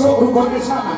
Rukun Islam.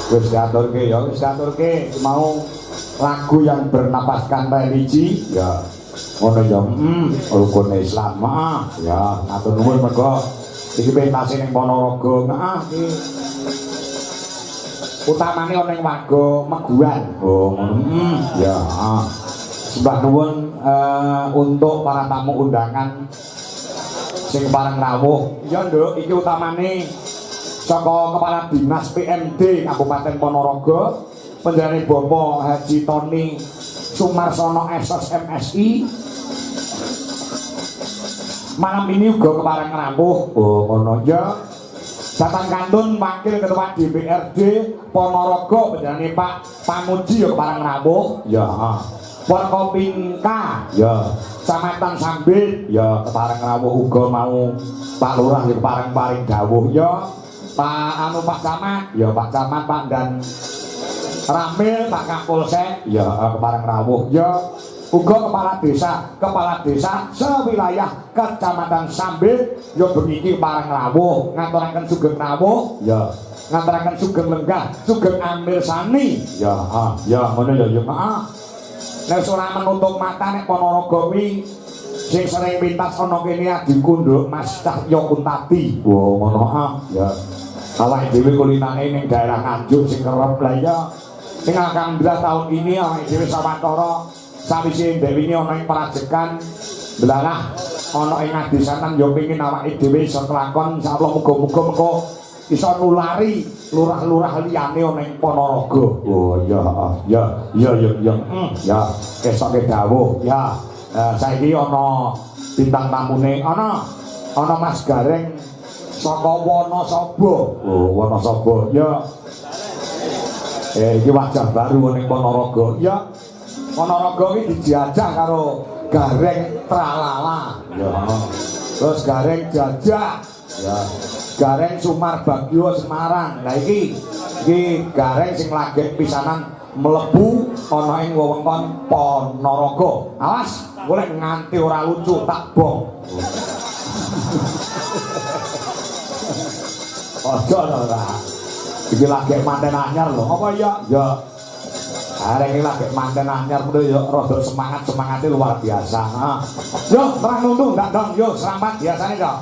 Wis diaturke ya, wis diaturke mau lagu yang bernapaskan religi ya ngono ya rukun Islam ya atur nuwun mergo iki pentase ning Ponorogo iki utamane ana ning Wago Meguan ngono ya sembah nuwun untuk para tamu undangan sing pareng rawuh ya nduk iki utamane saka Kepala Dinas PMD Kabupaten Ponorogo Pendhane Bapak Haji Tony Sumarsono SS MSI malam ini juga kepareng rawuh ngono ya datang kantun Wakil Ketua DPRD Ponorogo Pendhane Pak Pamuji ya kepareng rawuh ya Forkopimka ya Kecamatan Sambit ya kepareng rawuh uga mau Pak Lurah ya kepareng paring dawuh ya Pak Camat ya Pak Camat Pak dan Ramil Pak Kapolsek ya kepareng rawuh ya uga kepala desa sewilayah Kecamatan Sambit ya bengi pareng rawuh ngaturaken sugeng rawuh ya ngaturaken sugeng lenggah sugeng amil sani ya ngono ya nek ora menutup mata nek Ponorogo kuwi sing sering pintas ana kene adinku Nduk Mas Cahyo Kuntadi ngono ya awake dhewe kulinane ning daerah Nganjuk sing kerep lah ya ing alhamdulillah tahun ini awake dhewe sawetara sawise Dewi ini ana ing prajekan delalah ana ing ngadesanan ya pengin awake dhewe iso kelakon insyaallah muga-muga mengko iso nulari lurah-lurah liyane ana ing Ponorogo. Oh ya kesoke dawuh ya Saiki ana bintang tamune, ana Mas Gareng saka Wonosobo. Oh, Wonosobo. Ya. Iki wajah baru ning Ponorogo. Ya. Ponorogo iki dijajah karo Gareng Tralala. Ya. Terus Gareng Jajah. Ya. Gareng Sumar Bagyo Semarang. Lah iki Gareng sing lagi pisanan mlebu ana ing wewengkon Ponorogo. Awas, golek nganti ora lucu tak bong. Ojo ora. Iki lagi manten anyar lho. Apa ya? Ya. Arek iki lagi manten anyar kudu yo rada semangate luar biasa. Yo, terang nuntung ndak dong. Yo, selamat biasane, Cok.